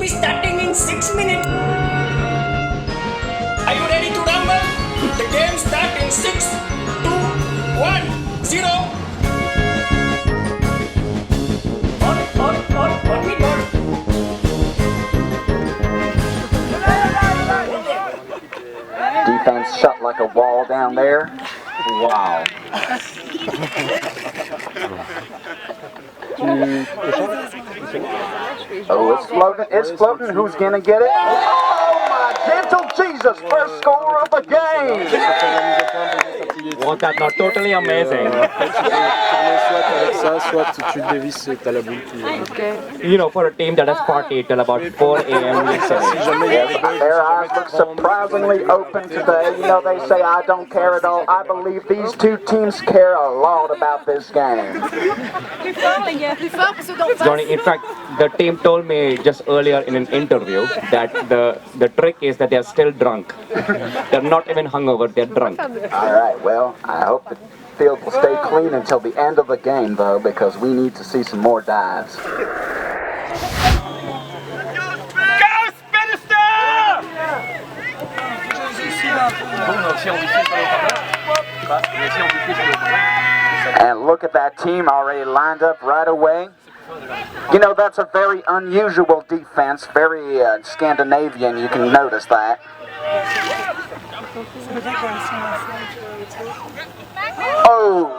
be starting in 6 minutes. Are you ready to rumble? The game starts in 6, 2, 1, 0. What we got? Defense shut like a wall down there. Wow. Oh, it's floating. It's floating. Who's gonna get it? Oh my gentle Jesus! First score of the game. Was that not totally amazing? You know, for a team that has partied till about 4 a.m. yesterday. Their eyes look surprisingly open today. You know, they say I don't care at all. I believe these two teams care a lot about this game. Johnny, in fact, the team told me just earlier in an interview that the trick is that they're still drunk. They're not even hungover, they're drunk. All right, well, I hope the field will stay clean until the end of the game, though, because we need to see some more dives. And look at that team already lined up right away. You know, that's a very unusual defense, very Scandinavian, you can notice that. Oh!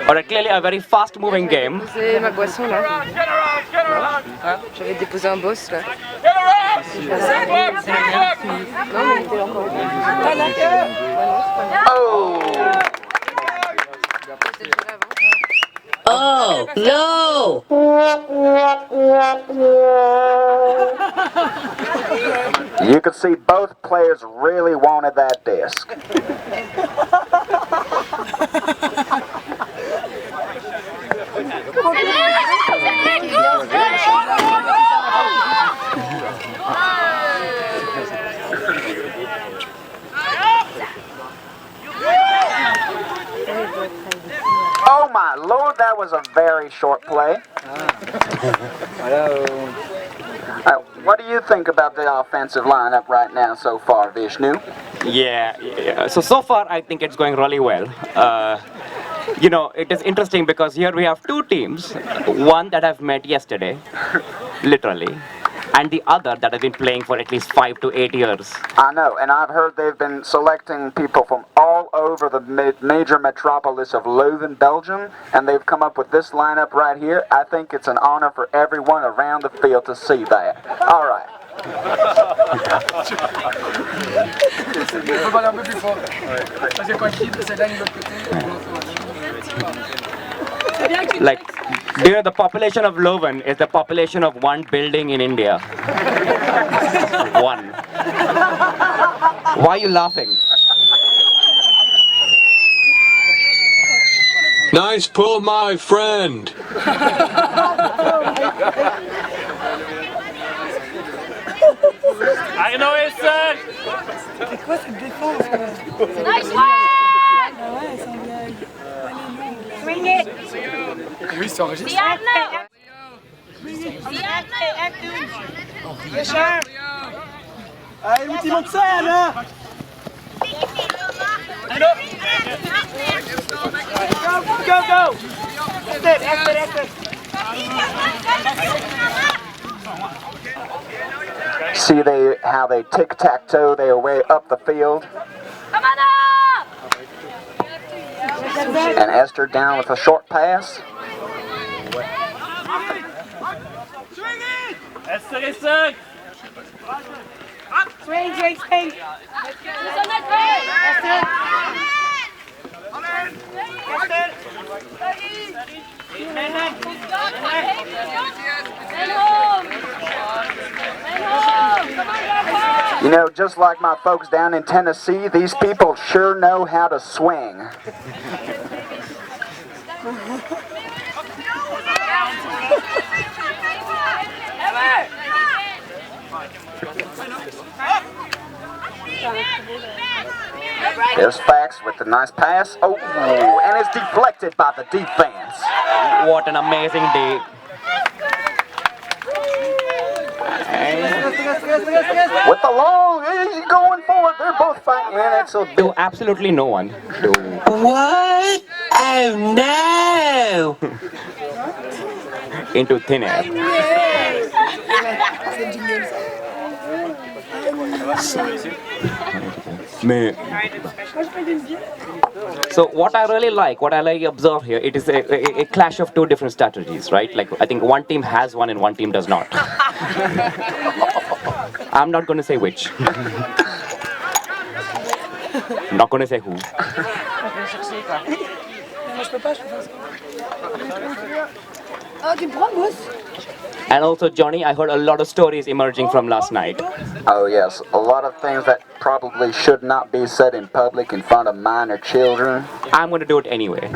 Alright, clearly a very fast-moving game. J'ai ma boisson là. J'avais déposé un boss là. Non mais il était encore. Oh, no! You could see both players really wanted that disc. Oh my lord, that was a very short play. What do you think about the offensive lineup right now so far, Vishnu? Yeah. So far I think it's going really well. You know, it is interesting because here we have two teams, one that I've met yesterday, literally, and the other that have been playing for at least 5 to 8 years. I know, and I've heard they've been selecting people from all over the major metropolis of Leuven, Belgium, and they've come up with this lineup right here. I think it's an honor for everyone around the field to see that. All right. Like, do you know the population of Leuven is the population of one building in India? One. Why are you laughing? Nice pull, my friend. I know it's sad. C'est quoi cette défense? Nice one! Ah ouais, sans blague. Allez, Swing it! oui, c'est enregistré. Diana! Yes, sir. Allez, l'outil monte ça, là. Go, go! Exit. See how they tic-tac-toe their way up the field? Come on up! And Esther down with a short pass. Esther! Swing. Who's on that way? You know, just like my folks down in Tennessee, these people sure know how to swing. There's Fax with the nice pass. Oh, and it's deflected by the defense. What an amazing day. With the long, he's going for it. They're both fighting. And it's a To absolutely no one. To What? Oh no! into thin air. So what I really like, what I like observe here, it is a clash of two different strategies, right? Like I think one team has one and one team does not. I'm not going to say which. I'm not going to say who. Moi je peux pas, je peux pas. Ah, tu me prends, boss? And also, Johnny, I heard a lot of stories emerging from last night. Oh yes, a lot of things that probably should not be said in public in front of minor children. I'm going to do it anyway.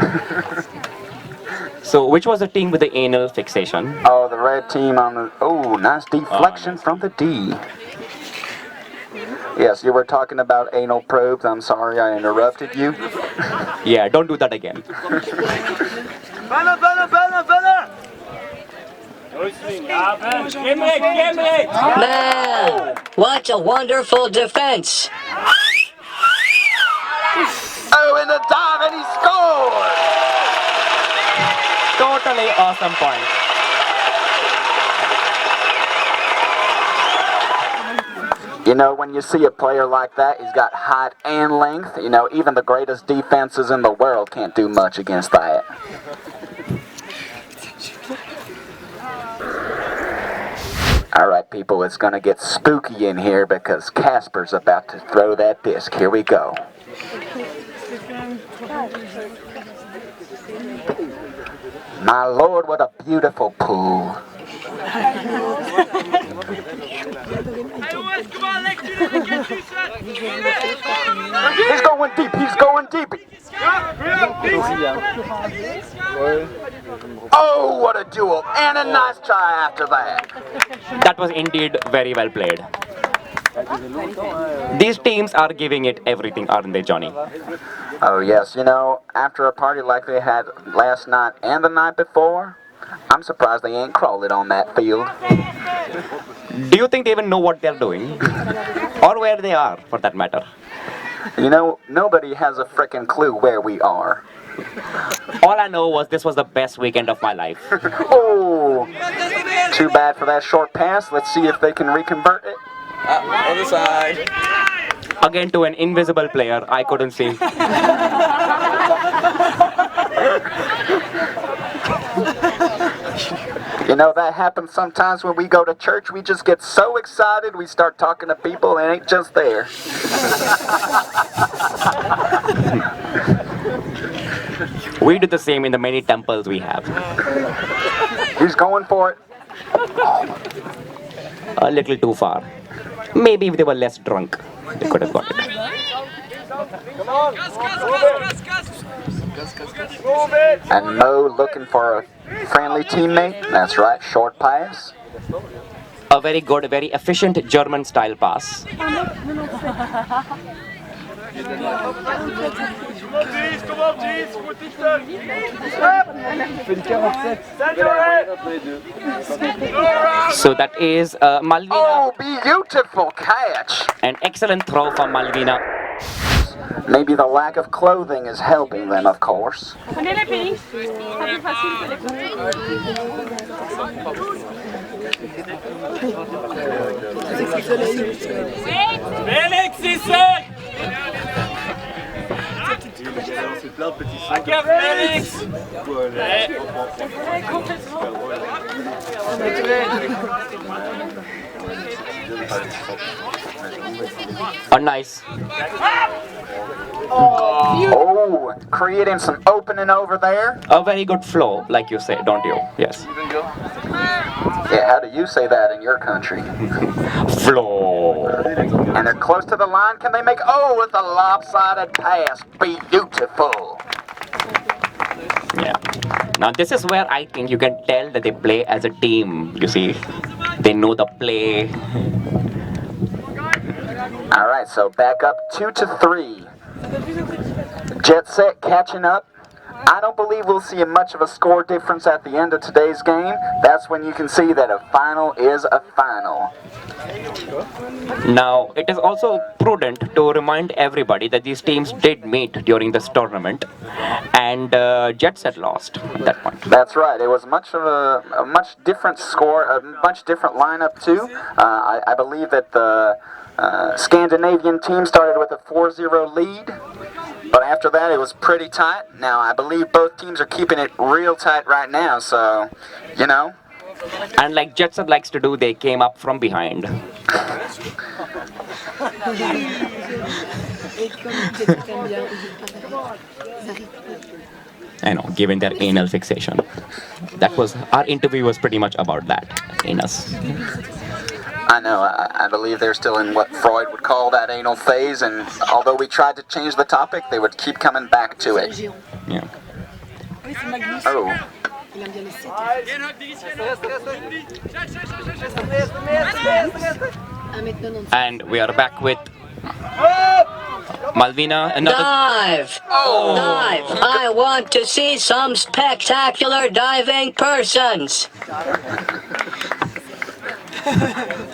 So, which was the team with the anal fixation? Oh, the red team on the... Oh, nice deflection from the D. Yes, you were talking about anal probes. I'm sorry I interrupted you. Yeah, don't do that again. Man, what a wonderful defense! Oh, and a dive, and he scored! Totally awesome point. You know, when you see a player like that, he's got height and length. You know, even the greatest defenses in the world can't do much against that. All right, people, it's going to get spooky in here because Casper's about to throw that disc. Here we go. My lord, what a beautiful pool. He's going deep, he's going deep. Oh, what a duel. And a nice try after that. That was indeed very well played. These teams are giving it everything, aren't they, Johnny? Oh, yes. You know, after a party like they had last night and the night before, I'm surprised they ain't crawling on that field. Do you think they even know what they're doing? Or where they are, for that matter? You know, nobody has a frickin' clue where we are. All I know was this was the best weekend of my life. Oh, too bad for that short pass. Let's see if they can reconvert it. Other side. Again to an invisible player, I couldn't see. You know, that happens sometimes when we go to church. We just get so excited, we start talking to people and ain't just there. We do the same in the many temples we have. He's going for it. A little too far. Maybe if they were less drunk, they could have got it. And Mo looking for a friendly teammate. That's right, short pass. A very good, very efficient German-style pass. So that is Malvina. Oh, beautiful catch. An excellent throw from Malvina. Maybe the lack of clothing is helping them, of course. Prenez les Félix. C'est plus facile que les Félix, Issek! Akaf, Félix! A nice. Oh, creating some opening over there. A very good flow, like you say, don't you? Yes. Yeah, how do you say that in your country? Flow. And they're close to the line. Can they make... Oh, with a lopsided pass. Beautiful. Yeah. Now this is where I think you can tell that they play as a team, you see. They know the play. All right, so back up 2-3. Jet Set catching up. I don't believe we'll see much of a score difference at the end of today's game. That's when you can see that a final is a final. Now, it is also prudent to remind everybody that these teams did meet during this tournament, and Jet Set lost at that point. That's right. It was much of a much different score, a much different lineup too. I believe that the Scandinavian team started with a 4-0 lead. But after that, it was pretty tight. Now, I believe both teams are keeping it real tight right now, so, you know. And like Jet Set likes to do, they came up from behind. I know, given their anal fixation. That was, our interview was pretty much about that, anus. I know, I believe they're still in what Freud would call that anal phase, and although we tried to change the topic, they would keep coming back to it. Yeah. Oh. And we are back with Malvina, another... Dive! Dive! I want to see some spectacular diving persons!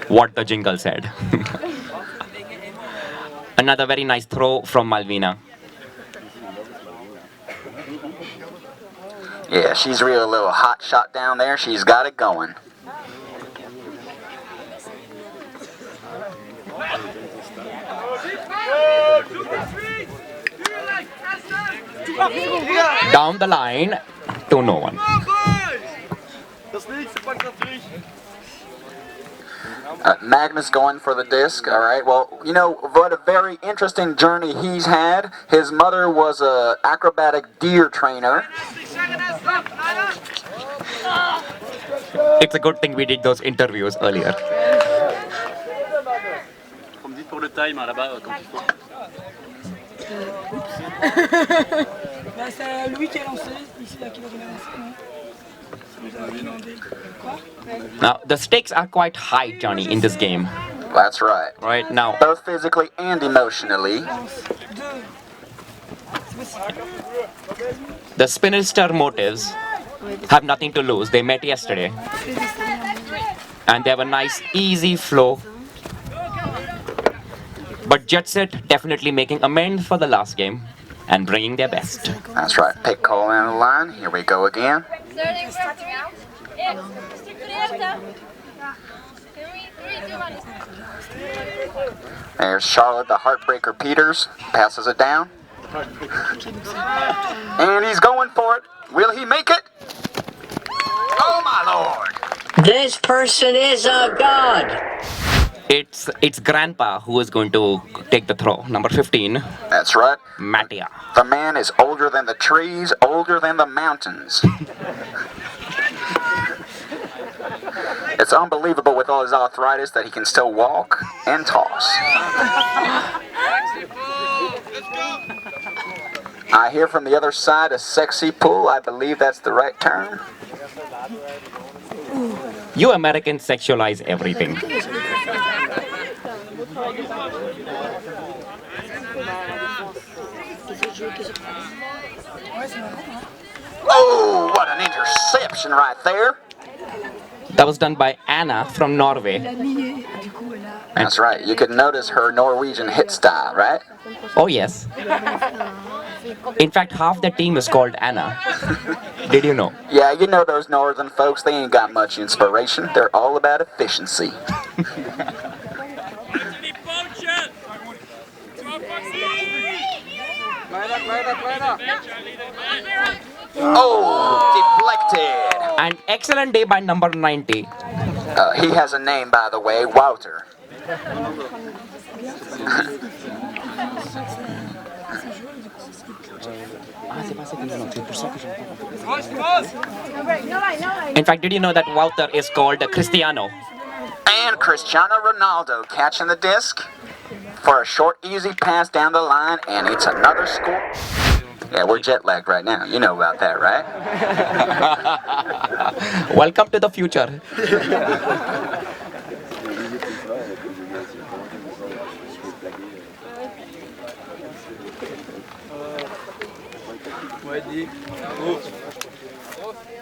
What the jingle said. Another very nice throw from Malvina. Yeah, she's really a little hot shot down there. She's got it going. Down the line to no one. Magnus going for the disc. All right. Well, you know what a very interesting journey he's had. His mother was a acrobatic deer trainer. It's a good thing we did those interviews earlier. Bah, c'est Louis qui a lancé, ici là qui va lancer, non? Vous avez demandé quoi? Now, the stakes are quite high, Johnny, in this game. That's right. Right now, Both physically and emotionally. the Spinster motives have nothing to lose. They met yesterday. And they have a nice, easy flow. But Jet Set definitely making amends for the last game and bringing their best. That's right. Pick call on the line. Here we go again. There's Charlotte, the Heartbreaker Peters. Passes it down. And he's going for it. Will he make it? Oh, my Lord. This person is a god! It's Grandpa who is going to take the throw. Number 15, That's right. Mattia. The man is older than the trees, older than the mountains. It's unbelievable with all his arthritis that he can still walk and toss. I hear from the other side a sexy pull. I believe that's the right term. You Americans sexualize everything. Oh, what an interception right there. That was done by Anna from Norway. That's right. You could notice her Norwegian hit style, right? Oh yes. In fact, half the team is called Anna. Did you know? Yeah, you know those northern folks, they ain't got much inspiration. They're all about efficiency. Oh, deflected. An excellent day by number 90. He has a name, by the way, Wouter. In fact, did you know that Wouter is called Cristiano? And Cristiano Ronaldo catching the disc for a short, easy pass down the line, and it's another score. Yeah, we're jet lagged right now. You know about that, right? Welcome to the future.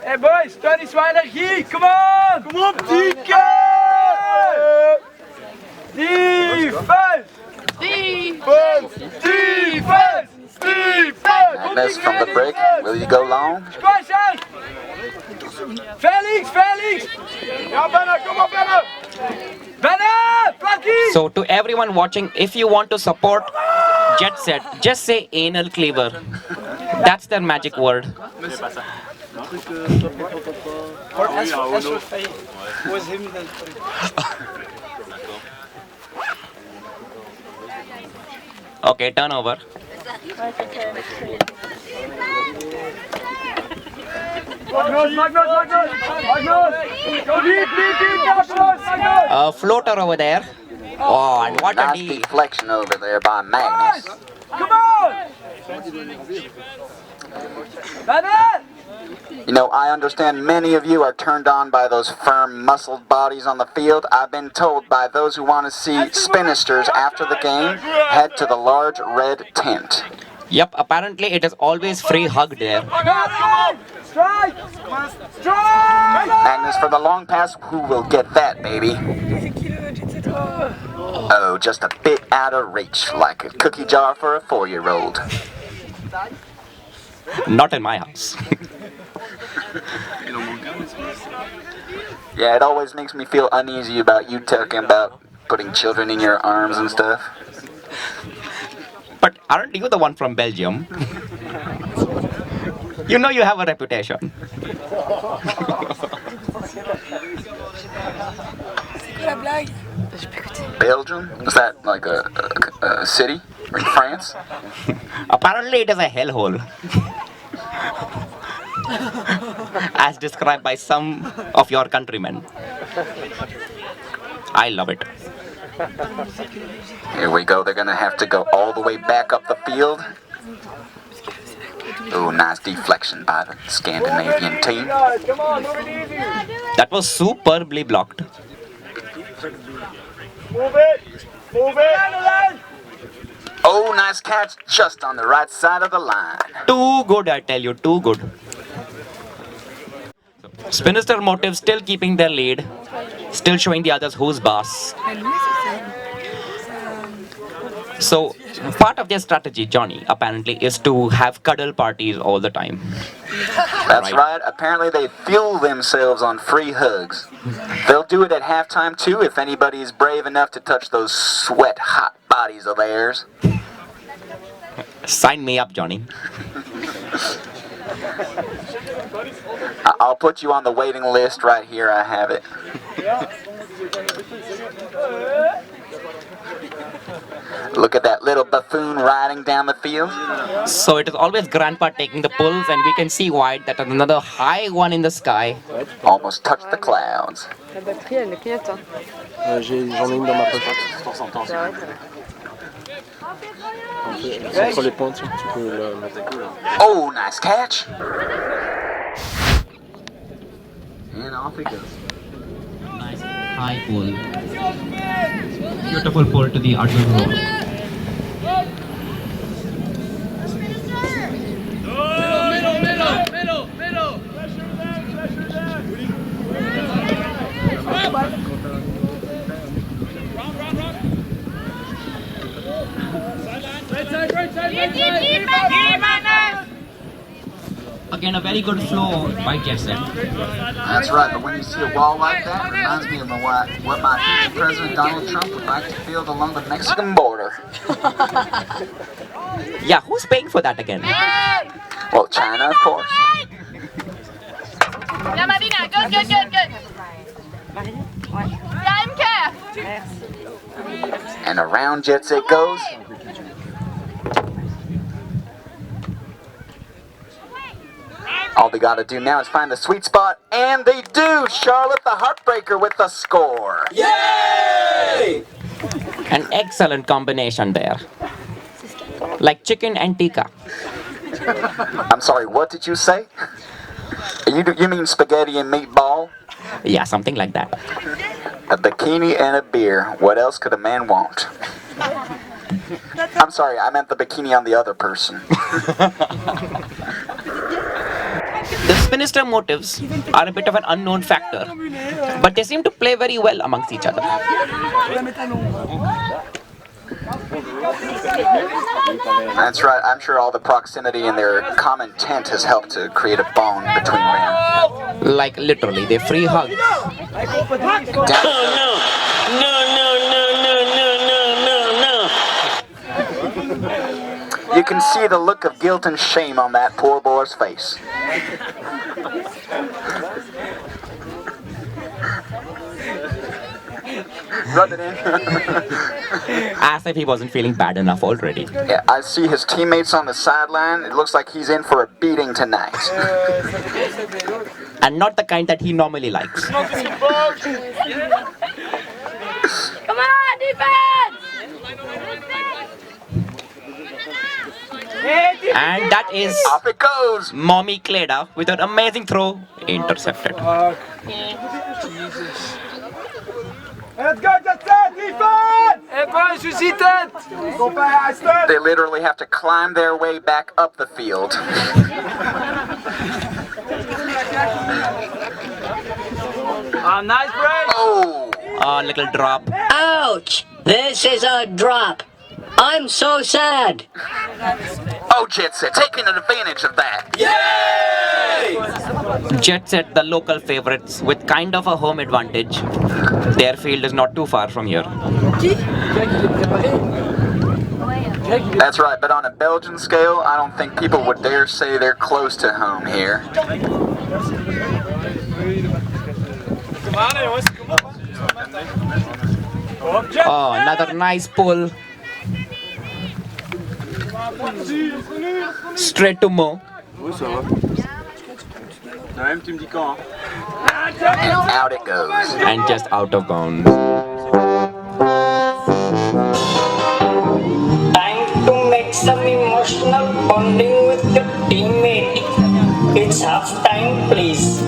Hey boys, Tony sur énergie, come on! Come on, petit cœur! Defense! Defense! Defense! Defense! Magnus from the break. Will you go long? Squash! Felix! Felix! Ja, Benner, come on, Benner! Benner! Flanky! So to everyone watching, if you want to support Jet Set, just say anal cleaver. That's their magic word. Okay, turnover. Magnus! Magnus! Magnus! Magnus! Go deep, deep, deep, Magnus! Magnus! Floater over there. Oh, and what a Nice D. deflection over there by Magnus. Come on! Benner! You know, I understand many of you are turned on by those firm, muscled bodies on the field. I've been told by those who want to see Spinisters after the game, head to the large red tent. Yep, apparently it is always free hug there. Strike! Strike! Magnus for the long pass. Who will get that, baby? Oh, just a bit out of reach, like a cookie jar for a 4-year-old. Not in my house. Yeah, it always makes me feel uneasy about you talking about putting children in your arms and stuff. But aren't you the one from Belgium? You know you have a reputation. La blague. Belgium? Is that like a city in France? Apparently it is a hellhole. As described by some of your countrymen. I love it. Here we go. They're gonna have to go all the way back up the field. Oh, nice deflection by the Scandinavian team. Come on, move it easy! That was superbly blocked. Move it! Move it! Oh, nice catch just on the right side of the line. Too good, I tell you, too good. Spinister Motive still keeping their lead, still showing the others who's boss. So, part of their strategy, Johnny, apparently, is to have cuddle parties all the time. That's right. Apparently they fuel themselves on free hugs. They'll do it at halftime too if anybody is brave enough to touch those sweat hot bodies of theirs. Sign me up, Johnny. I'll put you on the waiting list right here. I have it. Look at that little buffoon riding down the field. So it is always Grandpa taking the pulls, and we can see wide that another high one in the sky. Almost touched the clouds. La batterie, elle clignote. Hein. J'en ai une dans ma poche. C'est vrai, c'est vrai. Entre les pointes, tu peux la mettre. Oh, nice catch. And off he goes. Nice high pull. Beautiful pull to the outdoor roll. Again, a very good flow by Jet Set. That's right, but when you see a wall like that, it reminds me of what my future President Donald Trump would like to field along the Mexican border. Yeah, who's paying for that again? Well, China, of course. La Marina, good, good, good, good. Time care. And around Jet Set goes. All they gotta do now is find the sweet spot, and they do! Charlotte the Heartbreaker with the score. Yay! An excellent combination there. Like chicken and tikka. I'm sorry, what did you say? You mean spaghetti and meatball? Yeah, something like that. A bikini and a beer. What else could a man want? I'm sorry, I meant the bikini on the other person. The sinister motives are a bit of an unknown factor, but they seem to play very well amongst each other. That's right, I'm sure all the proximity and their common tent has helped to create a bond between them. Like literally, they free hugs. You can see the look of guilt and shame on that poor boy's face. Rub it in. As if he wasn't feeling bad enough already. Yeah, I see his teammates on the sideline. It looks like he's in for a beating tonight. And not the kind that he normally likes. Come on, defense! And that is Off it goes! Mommy Kleda with an amazing throw, intercepted. Let's go, Justin! Defense! Hey, boys, you see that? They literally have to climb their way back up the field. Nice break! Oh! A little drop. Ouch! This is a drop. I'm so sad. Oh, Jet Set, taking advantage of that. Jet Set, the local favorites, with kind of a home advantage. Their field is not too far from here. That's right, but on a Belgian scale, I don't think people would dare say they're close to home here. Oh, another nice pull. Straight to Mo. And out it goes. And just out of bounds. Time to make some emotional bonding with your teammate. It's half time, please.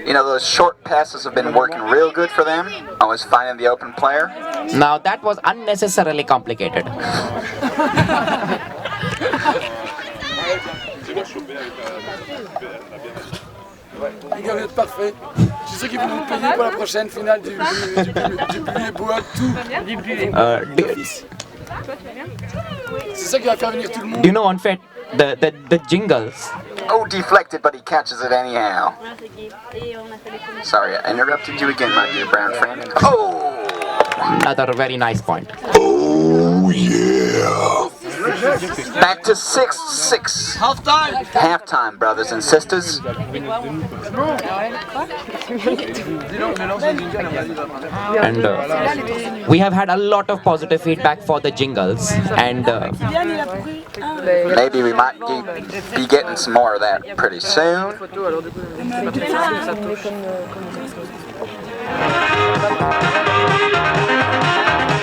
You know, those short passes have been working real good for them. Always finding the open player. Now that was unnecessarily complicated. Les gars, vous êtes parfaits. Je suis sûr qu'ils vont vous payer pour la prochaine finale du Bulle Bois, tout. C'est ça qui va faire venir tout le monde. Do you know, on Fet, the jingles? Oh, deflected, but he catches it anyhow. Sorry, I interrupted you again, my dear brown friend. Oh! Another very nice point. Oh, yeah. Back to 6-6. Half-time! Halftime, brothers and sisters. And we have had a lot of positive feedback for the jingles. And maybe we might be getting some more of that pretty soon.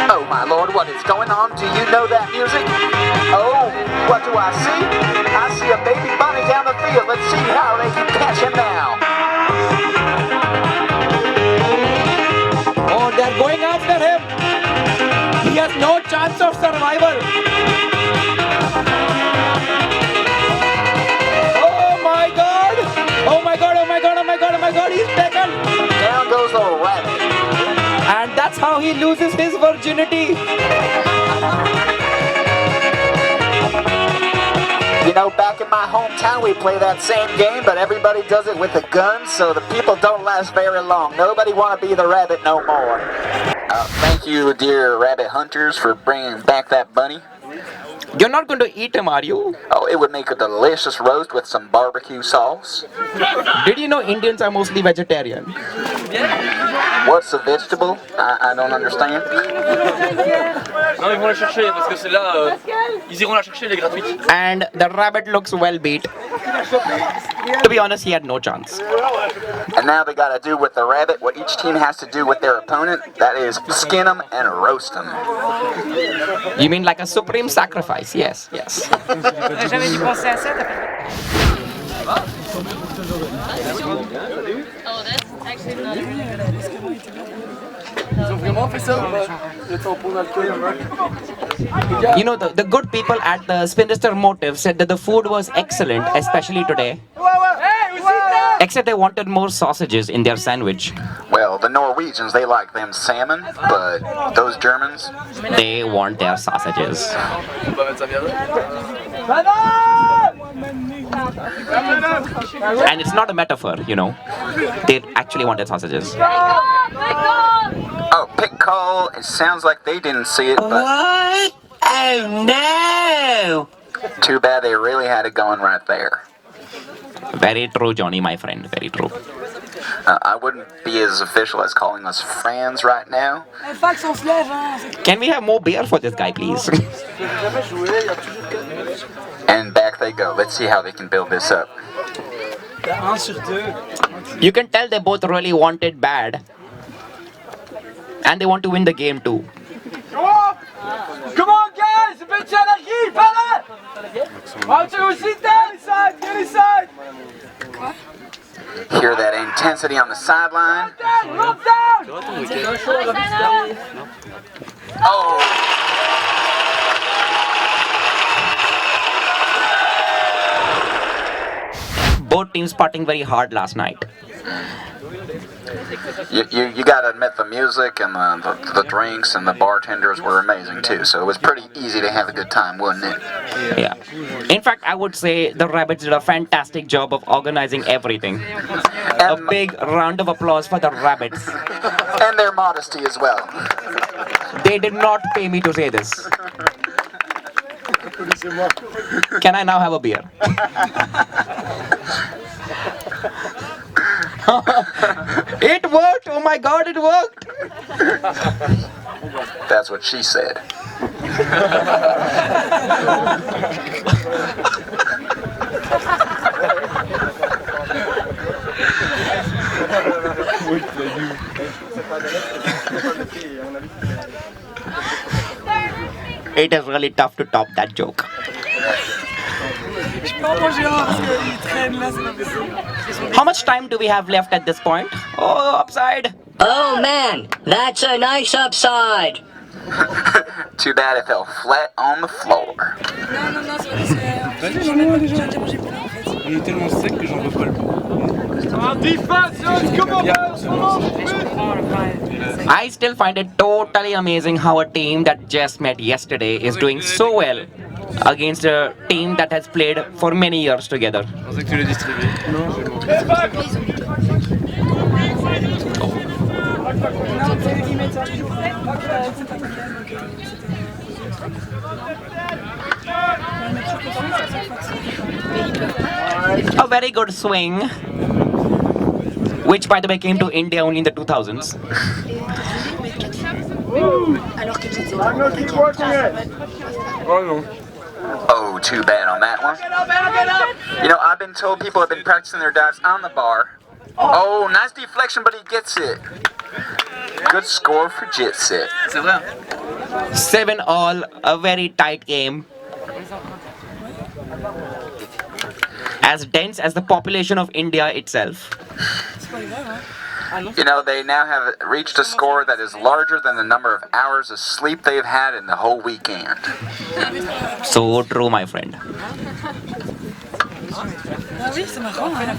Oh my lord, what is going on? Do you know that music? Oh, what do I see? I see a baby bunny down the field. Let's see how they can catch him now. oh, they're going after him. He has no chance of survival. Oh my god! Oh my god, oh my god, oh my god, oh my god, he's taken! Down goes the rabbit. And that's how he loses his virginity. You know, back in my hometown, we play that same game, but everybody does it with a gun, so the people don't last very long. Nobody want to be the rabbit no more. Thank you, dear rabbit hunters, for bringing back that bunny. You're not going to eat him, are you? Oh, it would make a delicious roast with some barbecue sauce. Did you know Indians are mostly vegetarian? What's a vegetable? I don't understand. Non, ils vont la chercher parce que celle-là, ils iront la chercher, elle est gratuite. And the rabbit looks well beat. To be honest, he had no chance. And now they gotta do with the rabbit what each team has to do with their opponent. That is skin them and roast them. You mean like a supreme sacrifice? Yes, yes. J'avais dû penser à ça, t'as pas... Oh, that's actually not Ils ont vraiment fait ça ou pas? Le tampon d'alcool. You know, the good people at the Spinster Motive said that the food was excellent, especially today. Except they wanted more sausages in their sandwich. Well, the Norwegians, they like them salmon, but those Germans, They want their sausages. On va mettre ça bien là. And it's not a metaphor, you know. They actually wanted sausages. oh, pick call. It sounds like they didn't see it, but What? Oh no! too bad they really had it going right there. Very true, Johnny, my friend. Very true. I wouldn't be as official as calling us friends right now. Fax, on se lève, hein. Can we have more beer for this guy, please? And back they go. Let's see how they can build this up. You can tell they both really want it bad. And they want to win the game too. Come on, guys! A bit of energy! Fella! Out to sit down! Inside! Get inside! Hear that intensity on the sideline? Look down! Oh! Both teams partying very hard last night. You gotta admit the music and the drinks and the bartenders were amazing too, so it was pretty easy to have a good time, wasn't it? Yeah. In fact, I would say the Rabbits did a fantastic job of organizing everything. A big round of applause for the Rabbits. And their modesty as well. They did not pay me to say this. Can I now have a beer? It worked! Oh my god, it worked! That's what she said. It is really tough to top that joke. How much time do we have left at this point? Oh, upside! Oh man, that's a nice upside. Too bad it fell flat on the floor. Non, non, non, c'est pas parce que... J'en ai déjà mangé plein, en fait. Il est tellement sec que j'en veux pas le bout. I still find it totally amazing how a team that just met yesterday is doing so well against a team that has played for many years together. Je pensais que tu l'as distribué. Non, je Non, c'est eux qui mettent ça. C'est pas très bien, A very good swing, which by the way came to India only in the 2000s. Oh, too bad on that one. You know, I've been told people have been practicing their dives on the bar. Oh, nice deflection, but he gets it. Good score for Jitsit. C'est vrai. 7-all, a very tight game. As dense as the population of India itself. You know, they now have reached a score that is larger than the number of hours of sleep they've had in the whole weekend. So true, my friend. Ah oui, c'est marrant, hein.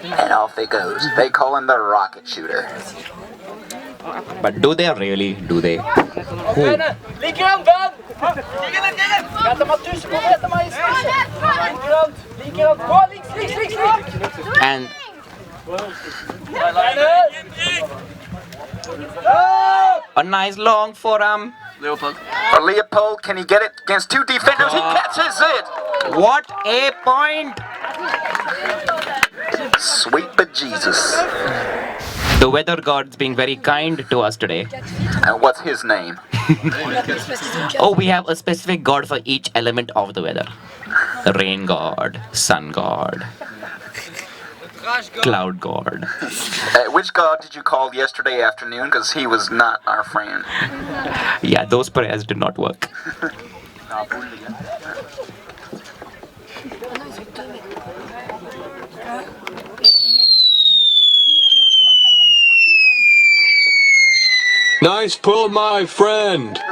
And off it goes. They call him the rocket shooter. But do they really? Do they? Who? Ligger han, Van? Ligger han, ligger han? Vänta, Mattus, kom vänta, Majs. Ligger han? Gå, ligg. And a nice long forearm. Leopold. For Leopold, can he get it against two defenders? He catches it! What a point! Sweet bejesus. The weather god's being very kind to us today. And what's his name? Oh, we have a specific god for each element of the weather. The rain god, sun god, cloud god. Which god did you call yesterday afternoon? Because he was not our friend. Yeah, those prayers did not work. Nice pull, my friend. Tu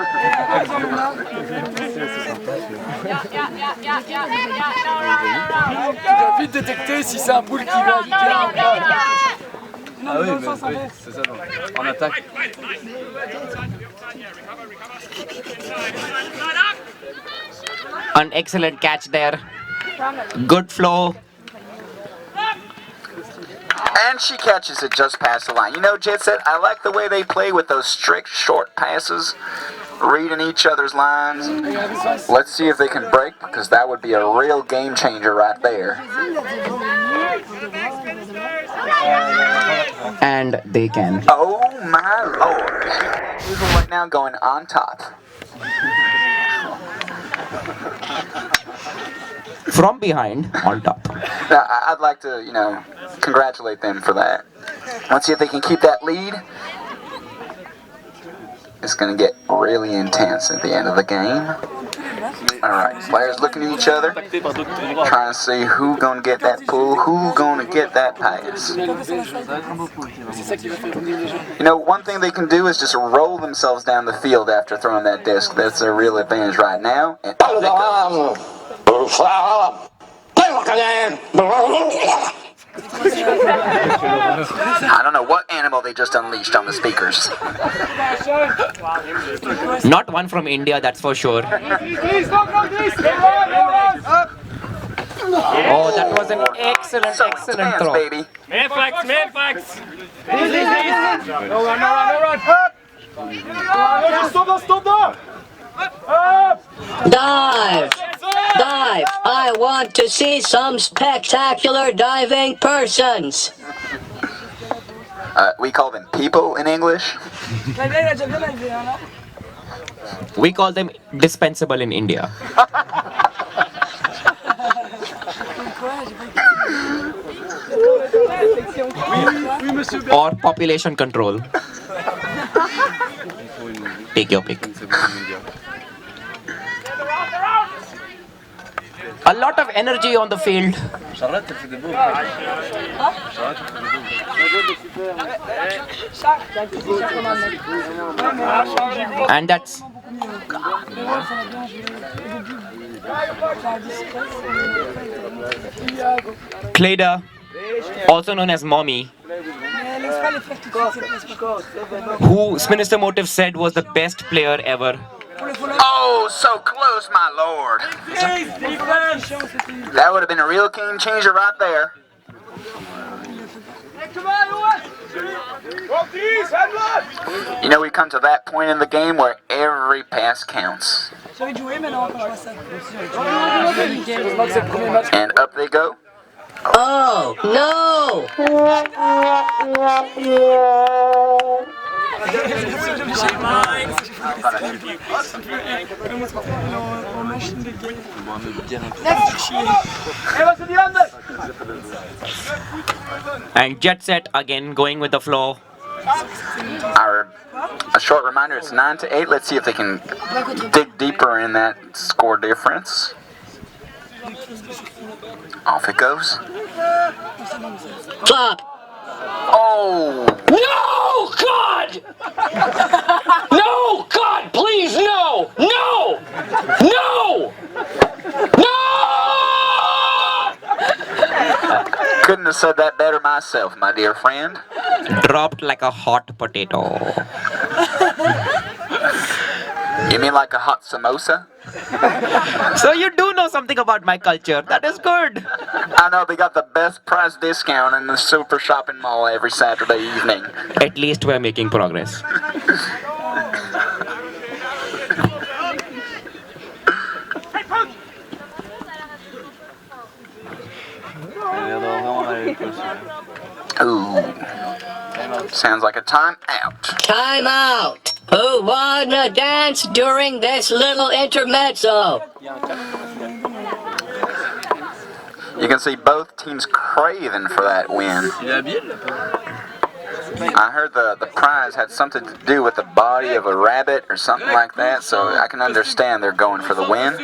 dois vite détecter si c'est un poule qui va du bien ou pas. Ah oui, mais oui, c'est ça. Donc. En attaque. An excellent catch there. Good flow. And she catches it just past the line. You know, Jet Set, I like the way they play with those strict short passes, reading each other's lines. Let's see if they can break, because that would be a real game changer right there. And they can. Oh my lord. Weasel right now going on top. From behind, on top. Now, I'd like to, you know, congratulate them for that. Let's see if they can keep that lead. It's going to get really intense at the end of the game. Alright, players looking at each other, trying to see who's going to get that pull, who's going to get that pass. You know, one thing they can do is just roll themselves down the field after throwing that disc. That's a real advantage right now. And up they go. I don't know what animal they just unleashed on the speakers. Not one from India, that's for sure. Oh, that was an excellent throw. Baby. Main flex. Dive! Dive! I want to see some spectacular diving persons. We call them people in English. We call them dispensable in India. Or population control. Take your pick. A lot of energy on the field. Charlotte, elle fait des beaux. Charlotte, elle fait des beaux. And that's Clayda, also known as Mommy, who Sinister Motive said was the best player ever. Oh, so close, my lord. That would have been a real game changer right there. You know, we come to that point in the game where every pass counts. And up they go. Oh, no! And Jet Set again going with the flow. A short reminder, it's 9-8. Let's see if they can dig deeper in that score difference. Off it goes. Flop! Oh! No, God! No, God, please, no! No! No! No! Couldn't have said that better myself, my dear friend. Dropped like a hot potato. You mean like a hot samosa? So you do know something about my culture. That is good. I know they got the best price discount in the super shopping mall every Saturday evening. At least we're making progress. Ooh. Sounds like a time out. Time out. Who wanna dance during this little intermezzo? You can see both teams craving for that win. I heard the prize had something to do with the body of a rabbit or something like that, so I can understand they're going for the win.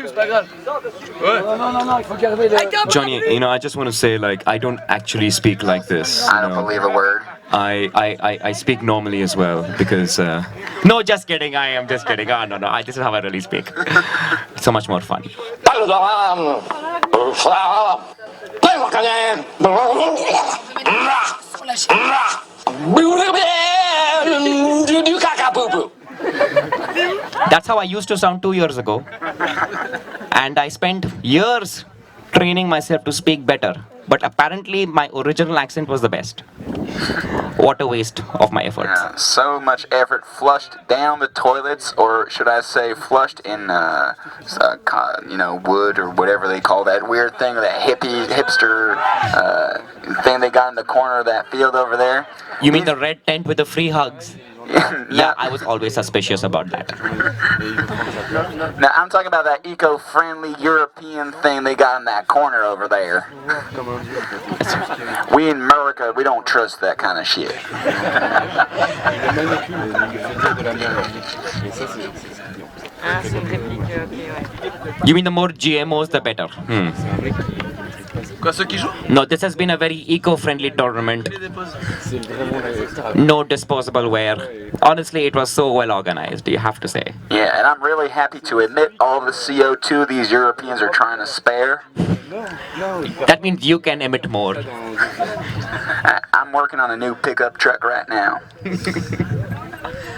Johnny, I just want to say, I don't actually speak like this. I don't believe a word. I speak normally as well because... No, just kidding. I am just kidding. Oh, no. This is how I really speak. It's so much more fun. That's how I used to sound 2 years ago. And I spent years training myself to speak better. But apparently my original accent was the best. What a waste of my efforts. Yeah, so much effort flushed down the toilets, or should I say flushed in, wood or whatever they call that weird thing, that hipster thing they got in the corner of that field over there. You mean the red tent with the free hugs? Yeah, I was always suspicious about that. Now, I'm talking about that eco-friendly European thing they got in that corner over there. We in America, we don't trust that kind of shit. You mean the more GMOs, the better? Quoi, ceux qui jouent? No, this has been a very eco-friendly tournament. No disposable ware. Honestly, it was so well organized, you have to say. Yeah, and I'm really happy to admit all the CO2 these Europeans are trying to spare. That means you can emit more. I'm working on a new pickup truck right now.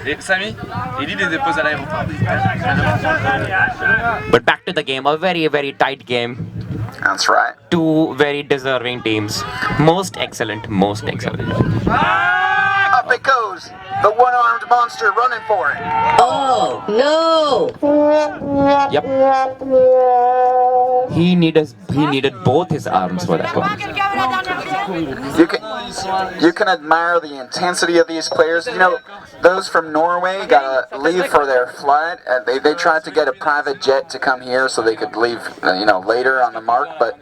Et Samy, Eddie les dépose à l'aéroport. But back to the game, a very, very tight game. That's right. Two very deserving teams. Most excellent, most excellent. Up it goes! The one-armed monster running for it. Oh, no! Yep. He needed both his arms for that one. You can admire the intensity of these players. You know, those from Norway got to leave for their flight. They tried to get a private jet to come here so they could leave, later on the mark. But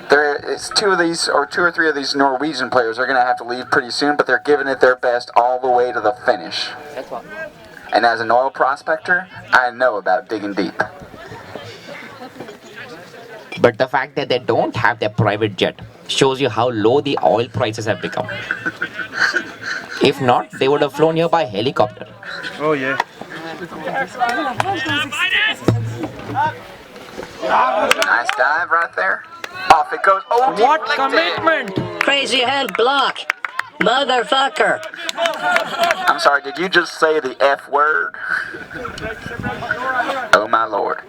two or three of these Norwegian players are going to have to leave pretty soon. But they're giving it their best all the way to the finish. And as an oil prospector, I know about digging deep. But the fact that they don't have their private jet shows you how low the oil prices have become. If not, they would have flown here by helicopter. Oh yeah. Nice dive right there. Off it goes. Oh, what commitment! Crazy hand block. Motherfucker. I'm sorry, did you just say the F word? Oh my lord.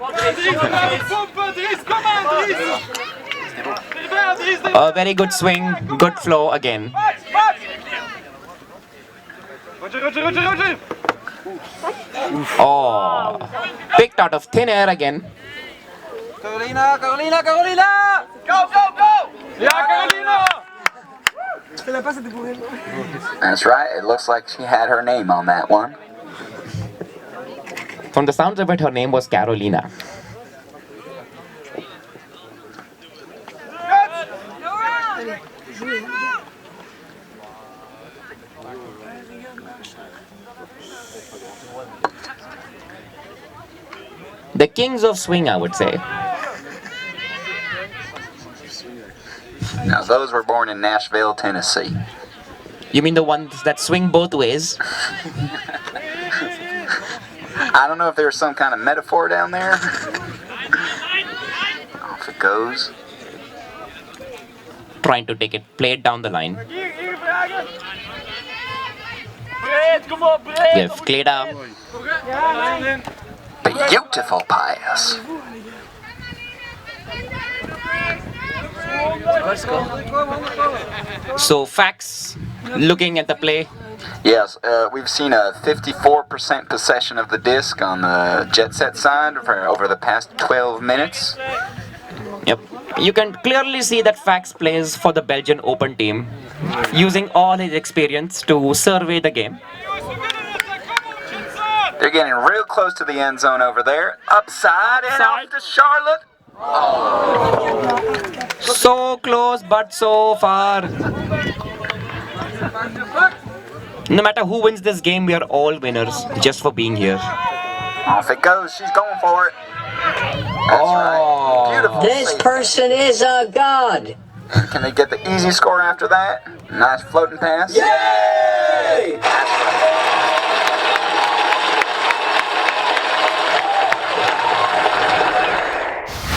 A very good swing, good flow again. Oh, picked out of thin air again. Carolina! Go! Yeah, Carolina! That's right, it looks like she had her name on that one. From the sounds of it, her name was Carolina. The kings of swing, I would say. Now, those were born in Nashville, Tennessee. You mean the ones that swing both ways? I don't know if there's some kind of metaphor down there. Off it goes. Trying to take it, play it down the line. Give Kleda. Beautiful pass. So, Fax, looking at the play. Yes, we've seen a 54% possession of the disc on the Jet Set side over the past 12 minutes. Yep. You can clearly see that Fax plays for the Belgian Open team, using all his experience to survey the game. They're getting real close to the end zone over there. Upside and off to Charlotte. So close, but so far. No matter who wins this game, we are all winners just for being here. Off it goes. She's going for it. That's right. Beautiful. This save. person is a god. Can they get the easy score after that? Nice floating pass. Yay!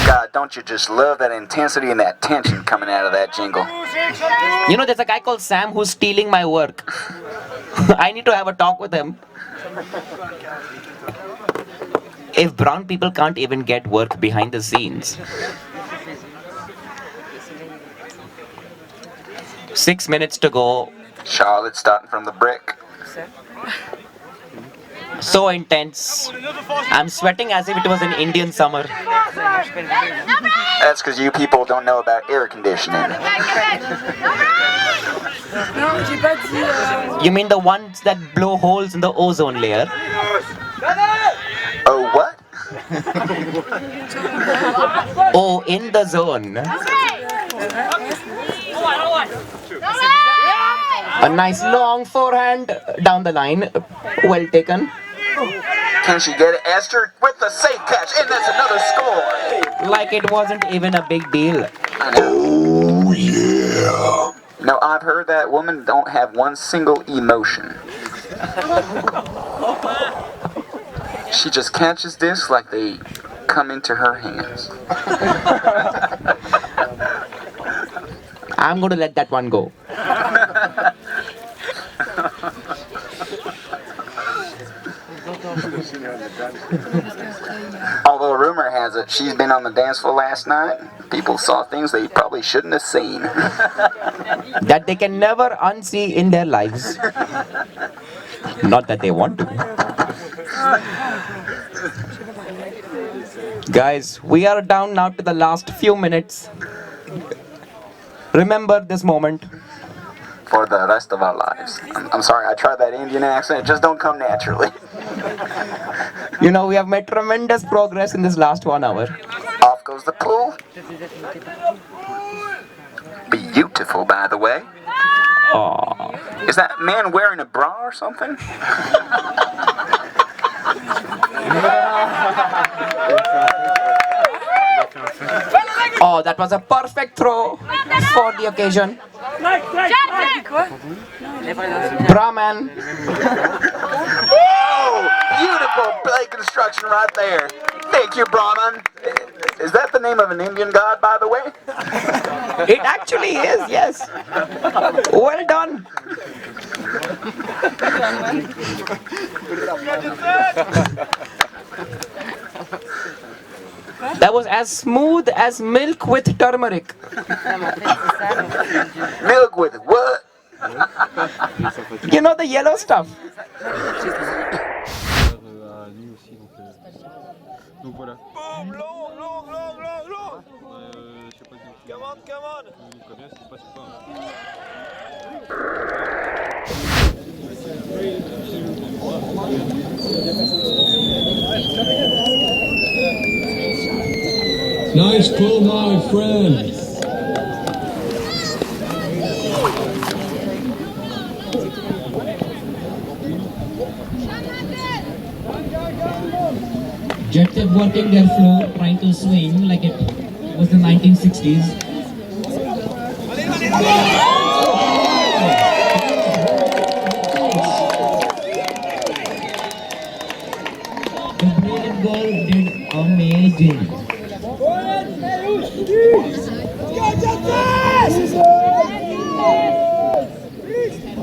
God, don't you just love that intensity and that tension coming out of that jingle? You know, there's a guy called Sam who's stealing my work. I need to have a talk with him. If brown people can't even get work behind the scenes. 6 minutes to go. Charlotte starting from the brick. So intense. I'm sweating as if it was an Indian summer. That's because you people don't know about air conditioning. Non, j'ai pas dit. You mean the ones that blow holes in the ozone layer? Oh, what? Oh, in the zone. A nice long forehand down the line. Well taken. Can she get it? Esther with the safe catch, and that's another score. Like it wasn't even a big deal. Oh, yeah. No, I've heard that women don't have one single emotion. She just catches this like they come into her hands. I'm going to let that one go. Although rumor has it she's been on the dance floor last night, people saw things they probably shouldn't have seen. That they can never unsee in their lives. Not that they want to. Guys, we are down now to the last few minutes. Remember this moment. For the rest of our lives. I'm sorry, I tried that Indian accent, it just don't come naturally. You know, we have made tremendous progress in this last 1 hour. Off goes the pool. Beautiful, by the way. Aww. Is that man wearing a bra or something? Oh, that was a perfect throw for the occasion. Brahman. Whoa! Beautiful play construction right there. Thank you, Brahman. Is that the name of an Indian god, by the way? It actually is, yes. Well done. That was as smooth as milk with turmeric. Milk with what? You know the yellow stuff. Donc voilà. Boum, long. Je sais pas si come on. Très bien, c'est pas super. Nice pull, my friend. Jets are working their floor, trying to swing like it was the 1960s. The brilliant girl did amazing.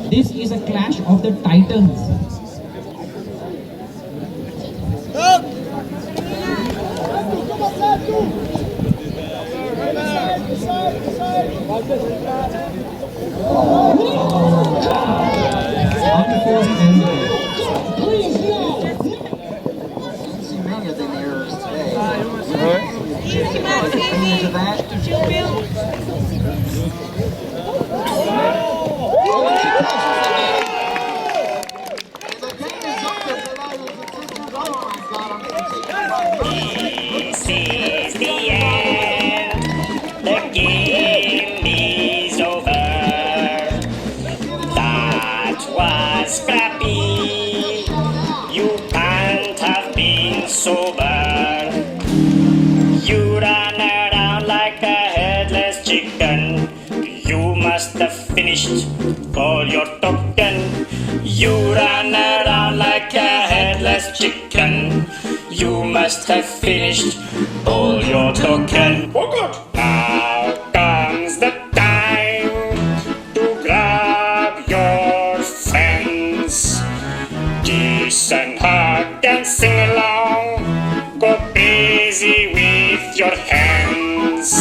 This is a clash of the titans. Many of them errors today. Opinions of that? so bad. You ran around like a headless chicken. You must have finished all your token. You ran around like a headless chicken. You must have finished all your token. Oh, good. Now comes the time to grab your friends. Kiss and hug and sing along. Go crazy with your hands.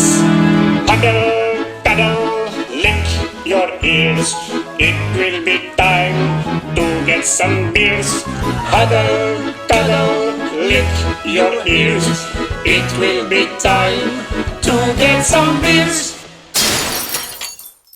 Huddle, cuddle, lick your ears. It will be time to get some beers. Huddle, cuddle, lick your ears. It will be time to get some beers.